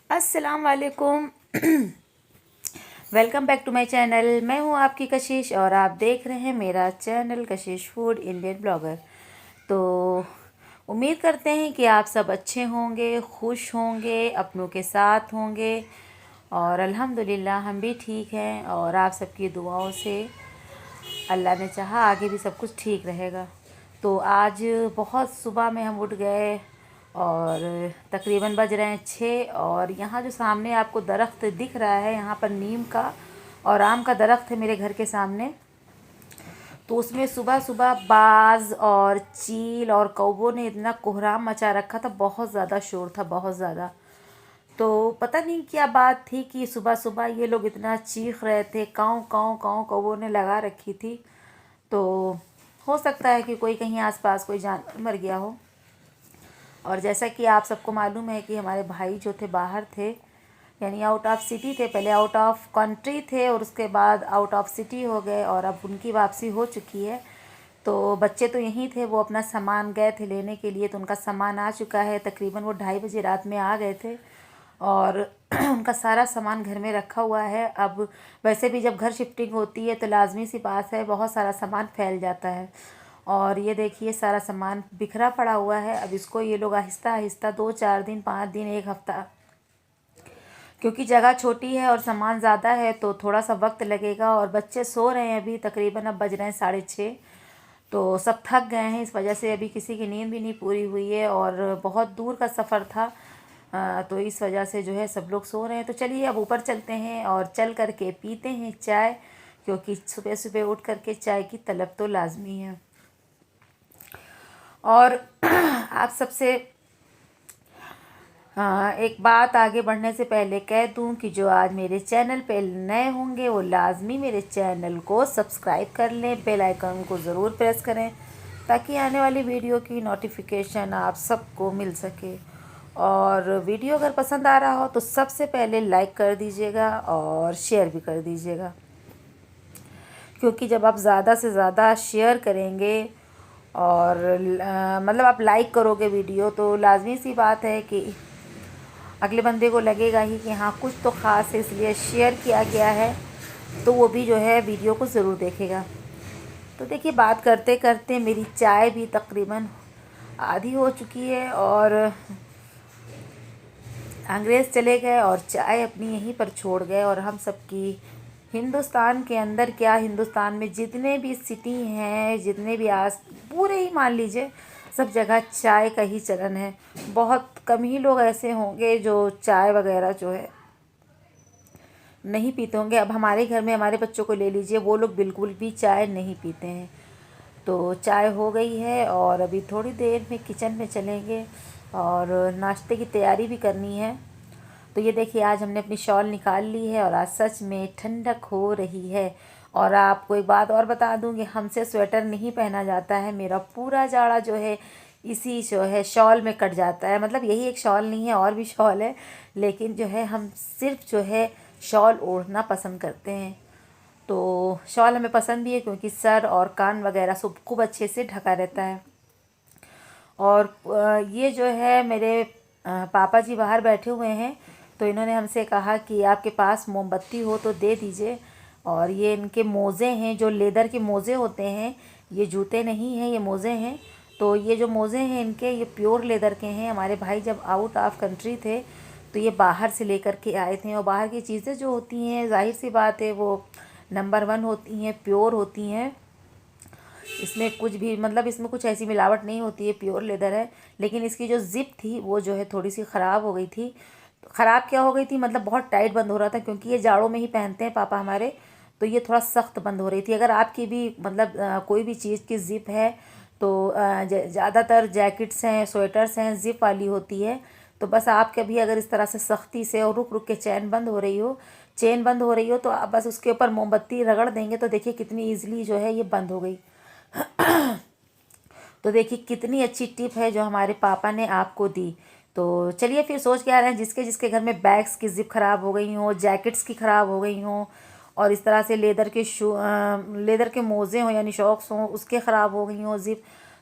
अस्सलाम वालेकुम। Welcome back to my channel. मैं हूं आपकी कशिश और आप देख रहे हैं मेरा चैनल कशिश फूड इंडियन ब्लॉगर। तो उम्मीद करते हैं कि आप सब अच्छे होंगे, खुश होंगे, अपनों के साथ होंगे और अल्हम्दुलिल्लाह हम भी ठीक हैं और आप सबकी दुआओं से अल्लाह ने चाहा आगे भी सब कुछ ठीक रहेगा। तो आज बहुत सुबह में हम उठ गए और तकरीबन बज रहे हैं 6 और यहाँ जो सामने आपको दरख्त दिख रहा है, यहाँ पर नीम का और आम का दरख्त है मेरे घर के सामने। तो उसमें सुबह सुबह बाज और चील और कौवों ने इतना कोहराम मचा रखा था, बहुत ज़्यादा शोर था, बहुत ज़्यादा। तो पता नहीं क्या बात थी कि सुबह सुबह ये लोग इतना चीख रहे थे, काँव काँव काँव कौवों ने लगा रखी थी। तो हो सकता है कि कोई कहीं आसपास कोई जानवर मर गया हो। और जैसा कि आप सबको मालूम है कि हमारे भाई जो थे बाहर थे, यानी आउट ऑफ सिटी थे, पहले आउट ऑफ कंट्री थे और उसके बाद आउट ऑफ सिटी हो गए और अब उनकी वापसी हो चुकी है। तो बच्चे तो यहीं थे, वो अपना सामान गए थे लेने के लिए, तो उनका सामान आ चुका है। तकरीबन वो 2:30 बजे रात में आ गए थे और उनका सारा सामान घर में रखा हुआ है। अब वैसे भी जब घर शिफ्टिंग होती है तो लाजमी सी बात है, बहुत सारा सामान फैल जाता है। और ये देखिए सारा सामान बिखरा पड़ा हुआ है। अब इसको ये लोग आहिस्ता आहिस्ता 2-4 दिन, 5 दिन, एक हफ़्ता, क्योंकि जगह छोटी है और सामान ज़्यादा है तो थोड़ा सा वक्त लगेगा। और बच्चे सो रहे हैं अभी, तकरीबन अब बज रहे हैं 6:30। तो सब थक गए हैं, इस वजह से अभी किसी की नींद भी नहीं पूरी हुई है और बहुत दूर का सफ़र था। तो इस वजह से जो है सब लोग सो रहे हैं। तो चलिए अब ऊपर चलते हैं और चल कर के पीते हैं चाय, क्योंकि सुबह सुबह उठ कर के चाय की तलब तो लाजमी है। और आप सबसे एक बात आगे बढ़ने से पहले कह दूं कि जो आज मेरे चैनल पे नए होंगे वो लाजमी मेरे चैनल को सब्सक्राइब कर लें, बेल आइकन को ज़रूर प्रेस करें ताकि आने वाली वीडियो की नोटिफिकेशन आप सबको मिल सके। और वीडियो अगर पसंद आ रहा हो तो सबसे पहले लाइक कर दीजिएगा और शेयर भी कर दीजिएगा, क्योंकि जब आप ज़्यादा से ज़्यादा शेयर करेंगे और मतलब आप लाइक करोगे वीडियो, तो लाजमी सी बात है कि अगले बंदे को लगेगा ही कि हाँ कुछ तो ख़ास है, इसलिए शेयर किया गया है, तो वो भी जो है वीडियो को ज़रूर देखेगा। तो देखिए बात करते करते मेरी चाय भी तकरीबन आधी हो चुकी है और अंग्रेज़ चले गए और चाय अपनी यहीं पर छोड़ गए। और हम सबकी हिंदुस्तान के अंदर क्या, हिंदुस्तान में जितने भी सिटी हैं, जितने भी आस पूरे ही मान लीजिए सब जगह चाय का ही चलन है। बहुत कम ही लोग ऐसे होंगे जो चाय वगैरह जो है नहीं पीते होंगे। अब हमारे घर में हमारे बच्चों को ले लीजिए, वो लोग बिल्कुल भी चाय नहीं पीते हैं। तो चाय हो गई है और अभी थोड़ी देर में किचन में चलेंगे और नाश्ते की तैयारी भी करनी है। तो ये देखिए आज हमने अपनी शॉल निकाल ली है और आज सच में ठंडक हो रही है। और आपको एक बात और बता दूं कि हमसे स्वेटर नहीं पहना जाता है, मेरा पूरा जाड़ा जो है इसी जो है शॉल में कट जाता है। मतलब यही एक शॉल नहीं है, और भी शॉल है, लेकिन जो है हम सिर्फ जो है शॉल ओढ़ना पसंद करते हैं। तो शॉल हमें पसंद भी है क्योंकि सर और कान वगैरह सब खूब अच्छे से ढका रहता है। और ये जो है मेरे पापा जी बाहर बैठे हुए हैं, तो इन्होंने हमसे कहा कि आपके पास मोमबत्ती हो तो दे दीजिए। और ये इनके मोज़े हैं, जो लेदर के मोज़े होते हैं, ये जूते नहीं हैं, ये मोज़े हैं। तो ये जो मोज़े हैं इनके, ये प्योर लेदर के हैं। हमारे भाई जब आउट ऑफ कंट्री थे तो ये बाहर से लेकर के आए थे। और बाहर की चीज़ें जो होती हैं, ज़ाहिर सी बात है वो नंबर 1 होती हैं, प्योर होती हैं। इसमें कुछ भी मतलब इसमें कुछ ऐसी मिलावट नहीं होती है, प्योर लेदर है। लेकिन इसकी जो ज़िप थी वो जो है थोड़ी सी ख़राब हो गई थी। तो ख़राब क्या हो गई थी, मतलब बहुत टाइट बंद हो रहा था, क्योंकि ये जाड़ों में ही पहनते हैं पापा हमारे, तो ये थोड़ा सख्त बंद हो रही थी। अगर आपकी भी मतलब कोई भी चीज़ की ज़िप है तो ज़्यादातर जैकेट्स हैं, स्वेटर्स हैं, ज़िप वाली होती है। तो बस आप कभी अगर इस तरह से सख्ती से और रुक रुक के चेन बंद हो रही हो तो आप बस उसके ऊपर मोमबत्ती रगड़ देंगे तो देखिए कितनी ईजिली जो है ये बंद हो गई। तो देखिए कितनी अच्छी टिप है जो हमारे पापा ने आपको दी। तो चलिए फिर सोच के आ रहे हैं, जिसके जिसके घर में बैग्स की ज़िप ख़राब हो गई हों, जैकेट्स की ख़राब हो गई हों, और इस तरह से लेदर के मोज़े हों यानी शॉक्स हों उसके ख़राब हो गई हों ज़िप,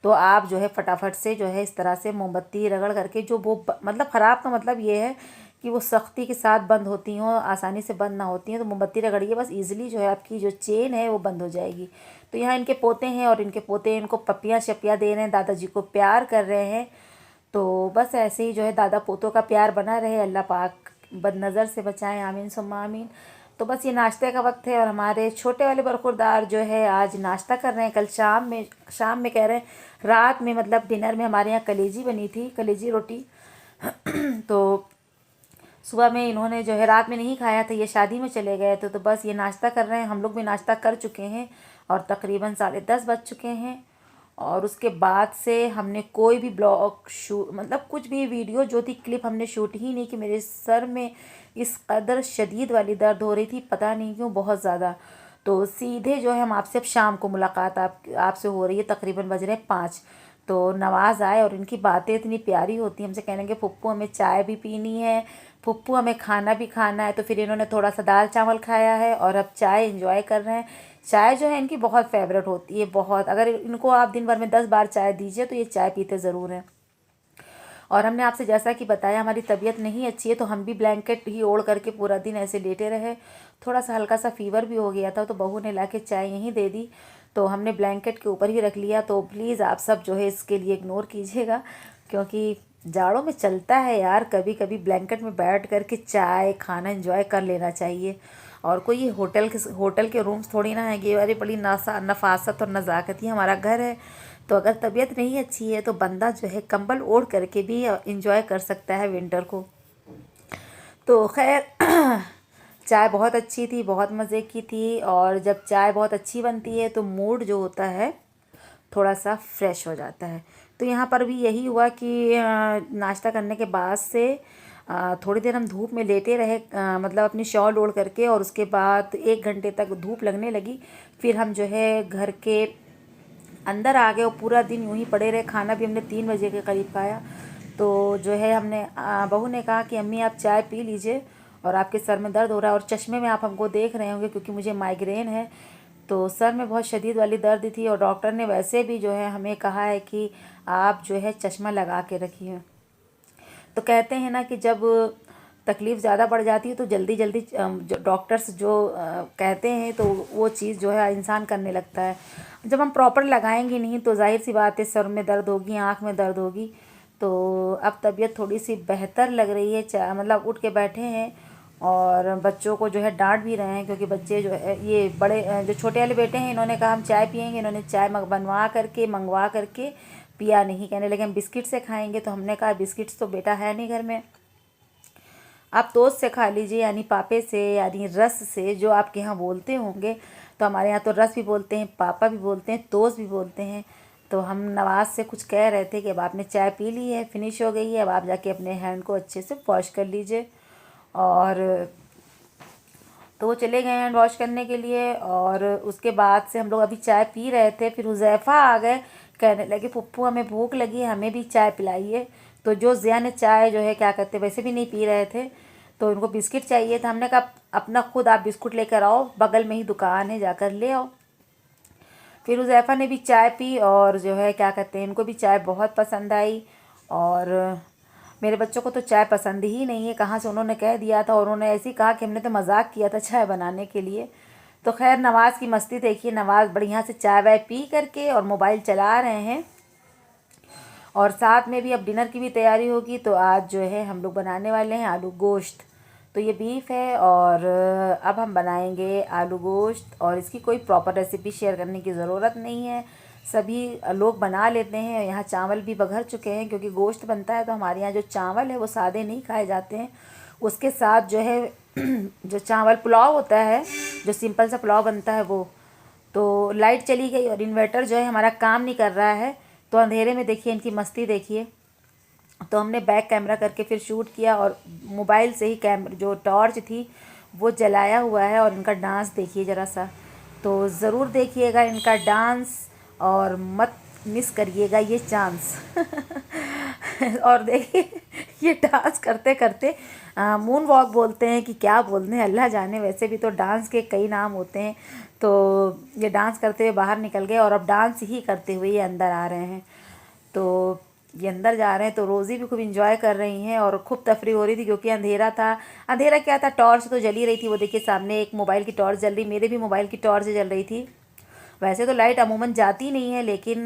तो आप जो है फटाफट से जो है इस तरह से मोमबत्ती रगड़ करके जो वो मतलब ख़राब का मतलब ये है कि वो सख्ती के साथ बंद होती हों, आसानी से बंद ना होती हैं। तो मोमबत्ती रगड़िए बस, ईज़िली जो है आपकी जो चेन है वो बंद हो जाएगी। तो यहाँ इनके पोते हैं और इनके पोते इनको पप्पियाँ शप्पियाँ दे रहे हैं, दादाजी को प्यार कर रहे हैं। तो बस ऐसे ही जो है दादा पोतों का प्यार बना रहे, अल्लाह पाक बदनज़र से बचाएं, आमीन सुम्मा आमीन। तो बस ये नाश्ते का वक्त है और हमारे छोटे वाले बरखुरदार जो है आज नाश्ता कर रहे हैं। कल शाम में कह रहे हैं, रात में मतलब डिनर में हमारे यहाँ कलेजी बनी थी, कलेजी रोटी। तो सुबह में इन्होंने जो है, रात में नहीं खाया था, ये शादी में चले गए थे। तो बस ये नाश्ता कर रहे हैं, हम लोग भी नाश्ता कर चुके हैं और तकरीबन 10:30 बज चुके हैं। और उसके बाद से हमने कोई भी ब्लॉग शूट, मतलब कुछ भी वीडियो जो थी क्लिप हमने शूट ही नहीं कि मेरे सर में इस कदर शदीद वाली दर्द हो रही थी, पता नहीं क्यों, बहुत ज़्यादा। तो सीधे जो है हम आपसे अब शाम को मुलाकात आपसे हो रही है, तकरीबन बज रहे हैं 5। तो नवाज़ आए और इनकी बातें इतनी प्यारी होती हैं, हमसे कहने के फुप्पू हमें चाय भी पीनी है, फुप्पू हमें खाना भी खाना है। तो फिर इन्होंने थोड़ा सा दाल चावल खाया है और अब चाय एंजॉय कर रहे हैं। चाय जो है इनकी बहुत फेवरेट होती है, बहुत। अगर इनको आप दिन भर में 10 बार चाय दीजिए तो ये चाय पीते ज़रूर हैं। और हमने आपसे जैसा कि बताया, हमारी तबीयत नहीं अच्छी है तो हम भी ब्लैंकेट ही ओढ़ करके पूरा दिन ऐसे लेटे रहे। थोड़ा सा हल्का सा फीवर भी हो गया था, तो बहू ने लाके चाय यहीं दे दी, तो हमने ब्लैंकेट के ऊपर ही रख लिया। तो प्लीज़ आप सब जो है इसके लिए इग्नोर कीजिएगा, क्योंकि जाड़ों में चलता है यार, कभी कभी ब्लैंकेट में बैठ करके चाय खाना एंजॉय कर लेना चाहिए। और कोई होटल के रूम्स थोड़ी ना है कि अरे बड़ी नफासत और नज़ाकत ही हमारा घर है। तो अगर तबीयत नहीं अच्छी है तो बंदा जो है कंबल ओढ़ करके भी इंजॉय कर सकता है विंटर को। तो खैर चाय बहुत अच्छी थी, बहुत मज़े की थी। और जब चाय बहुत अच्छी बनती है तो मूड जो होता है थोड़ा सा फ्रेश हो जाता है। तो यहाँ पर भी यही हुआ कि नाश्ता करने के बाद से थोड़ी देर हम धूप में लेटे रहे, मतलब अपनी शॉल ओढ़ करके। और उसके बाद 1 घंटे तक धूप लगने लगी। फिर हम जो है घर के अंदर आ गए और पूरा दिन यूं ही पड़े रहे। खाना भी हमने 3 बजे के करीब खाया। तो जो है हमने बहू ने कहा कि अम्मी आप चाय पी लीजिए और आपके सर में दर्द हो रहा है। और चश्मे में आप हमको देख रहे होंगे क्योंकि मुझे माइग्रेन है, तो सर में बहुत शदीद वाली दर्द थी। और डॉक्टर ने वैसे भी जो है हमें कहा है कि आप जो है चश्मा लगा के रखिए। तो कहते हैं ना कि जब तकलीफ़ ज़्यादा बढ़ जाती है तो जल्दी जल्दी जो डॉक्टर्स जो कहते हैं तो वो चीज़ जो है इंसान करने लगता है। जब हम प्रॉपर लगाएंगे नहीं तो जाहिर सी बात है सर में दर्द होगी, आँख में दर्द होगी। तो अब तबीयत थोड़ी सी बेहतर लग रही है, मतलब उठ के बैठे हैं। और बच्चों को जो है डांट भी रहे हैं, क्योंकि बच्चे जो है ये बड़े जो छोटे वाले बेटे हैं, इन्होंने कहा हम चाय पियेंगे। इन्होंने चाय मंगवा करके पिया नहीं, कहने लगे हम बिस्किट से खाएंगे। तो हमने कहा बिस्किट्स तो बेटा है नहीं घर में, आप टोस्ट से खा लीजिए, यानी पापे से, यानी रस से, जो आपके यहाँ बोलते होंगे। तो हमारे यहाँ तो रस भी बोलते हैं, पापा भी बोलते हैं, टोस्ट भी बोलते हैं। तो हम नवाज़ से कुछ कह रहे थे कि अब आपने चाय पी ली है, फिनिश हो गई है, अब आप जाके अपने हैंड को अच्छे से वॉश कर लीजिए। और तो वो चले गए हैंड वॉश करने के लिए। और उसके बाद से हम लोग अभी चाय पी रहे थे, फिर हुज़ैफ़ा आ गए, कहने लगे फुप्पू हमें भूख लगी है, हमें भी चाय पिलाइए। तो जो ज़िया ने चाय जो है क्या कहते वैसे भी नहीं पी रहे थे, तो उनको बिस्किट चाहिए था। हमने कहा अपना खुद आप बिस्कुट लेकर आओ, बगल में ही दुकान है, जाकर ले आओ। फिर हुज़ैफ़ा ने भी चाय पी और जो है क्या कहते हैं इनको भी चाय बहुत पसंद आई। और मेरे बच्चों को तो चाय पसंद ही नहीं है, कहाँ से उन्होंने कह दिया था। और उन्होंने ऐसे ही कहा कि हमने तो मजाक किया था चाय बनाने के लिए। तो खैर नवाज़ की मस्ती देखिए, नवाज़ बढ़िया से चाय वाय पी करके और मोबाइल चला रहे हैं। और साथ में भी अब डिनर की भी तैयारी होगी। तो आज जो है हम लोग बनाने वाले हैं आलू गोश्त। तो ये बीफ है और अब हम बनाएंगे आलू गोश्त। और इसकी कोई प्रॉपर रेसिपी शेयर करने की ज़रूरत नहीं है, सभी लोग बना लेते हैं। यहाँ चावल भी बघर चुके हैं, क्योंकि गोश्त बनता है तो हमारे यहाँ जो चावल है वो सादे नहीं खाए जाते हैं। उसके साथ जो है जो चावल पुलाव होता है, जो सिंपल सा पुलाव बनता है वो। तो लाइट चली गई और इन्वर्टर जो है हमारा काम नहीं कर रहा है। तो अंधेरे में देखिए इनकी मस्ती देखिए। तो हमने बैक कैमरा करके फिर शूट किया और मोबाइल से ही जो टॉर्च थी वो जलाया हुआ है। और इनका डांस देखिए ज़रा सा, तो ज़रूर देखिएगा इनका डांस और मत मिस करिएगा ये चांस। और देखिए ये डांस करते करते मून वॉक बोलते हैं कि क्या बोलते हैं अल्लाह जाने, वैसे भी तो डांस के कई नाम होते हैं। तो ये डांस करते हुए बाहर निकल गए और अब डांस ही करते हुए ये अंदर आ रहे हैं। तो ये अंदर जा रहे हैं। तो रोज़ी भी खूब इंजॉय कर रही हैं और खूब तफरी हो रही थी क्योंकि अंधेरा था। अंधेरा क्या था, टॉर्च तो जली रही थी। वो देखिए सामने एक मोबाइल की टॉर्च जल रही, मेरे भी मोबाइल की टॉर्च जल रही थी। वैसे तो लाइट अमूमन जाती नहीं है, लेकिन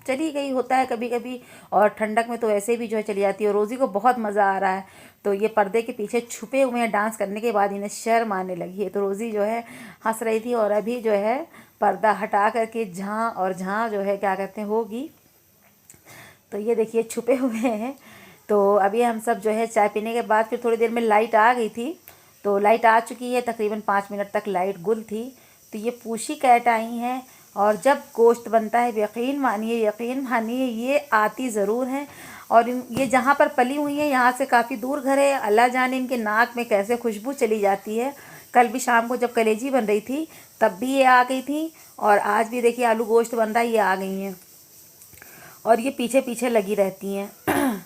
चली गई, होता है कभी कभी। और ठंडक में तो वैसे भी जो है चली जाती है। और रोज़ी को बहुत मज़ा आ रहा है। तो ये पर्दे के पीछे छुपे हुए हैं, डांस करने के बाद इन्हें शर्म आने लगी है। तो रोज़ी जो है हंस रही थी और अभी जो है पर्दा हटा करके झाँ और झाँ जो है क्या कहते हैं होगी। तो ये देखिए छुपे हुए हैं। तो अभी हम सब जो है चाय पीने के बाद फिर थोड़ी देर में लाइट आ गई थी। तो लाइट आ चुकी है, तकरीबन 5 मिनट तक लाइट गुल थी। तो ये पूशी कैट आई हैं। और जब गोश्त बनता है, यकीन मानिए ये आती ज़रूर हैं। और ये जहाँ पर पली हुई हैं यहाँ से काफ़ी दूर घर है। अल्लाह जाने इनके नाक में कैसे खुशबू चली जाती है। कल भी शाम को जब कलेजी बन रही थी तब भी ये आ गई थी। और आज भी देखिए आलू गोश्त बन रहा है, ये आ गई हैं। और ये पीछे पीछे लगी रहती हैं।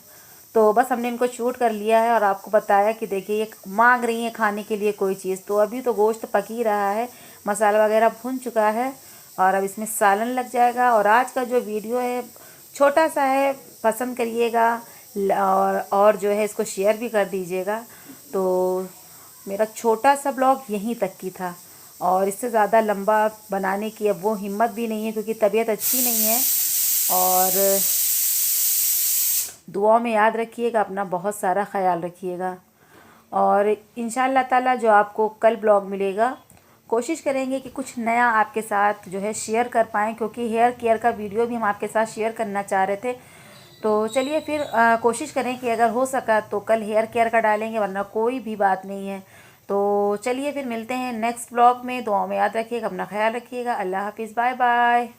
तो बस हमने इनको शूट कर लिया है और आपको बताया कि देखिए ये मांग रही हैं खाने के लिए कोई चीज़। तो अभी तो गोश्त पक ही रहा है, मसाला वगैरह भुन चुका है और अब इसमें सालन लग जाएगा। और आज का जो वीडियो है छोटा सा है, पसंद करिएगा और जो है इसको शेयर भी कर दीजिएगा। तो मेरा छोटा सा ब्लॉग यहीं तक की था और इससे ज़्यादा लंबा बनाने की अब वो हिम्मत भी नहीं है क्योंकि तबीयत अच्छी नहीं है। और दुआओं में याद रखिएगा, अपना बहुत सारा ख्याल रखिएगा। और इंशाअल्लाह ताला जो आपको कल ब्लॉग मिलेगा, कोशिश करेंगे कि कुछ नया आपके साथ जो है शेयर कर पाएँ, क्योंकि हेयर केयर का वीडियो भी हम आपके साथ शेयर करना चाह रहे थे। तो चलिए फिर कोशिश करें कि अगर हो सका तो कल हेयर केयर का डालेंगे, वरना कोई भी बात नहीं है। तो चलिए फिर मिलते हैं नेक्स्ट ब्लॉग में। दुआओं में याद रखिएगा, अपना ख्याल रखिएगा। अल्लाह हाफिज़, बाय बाय।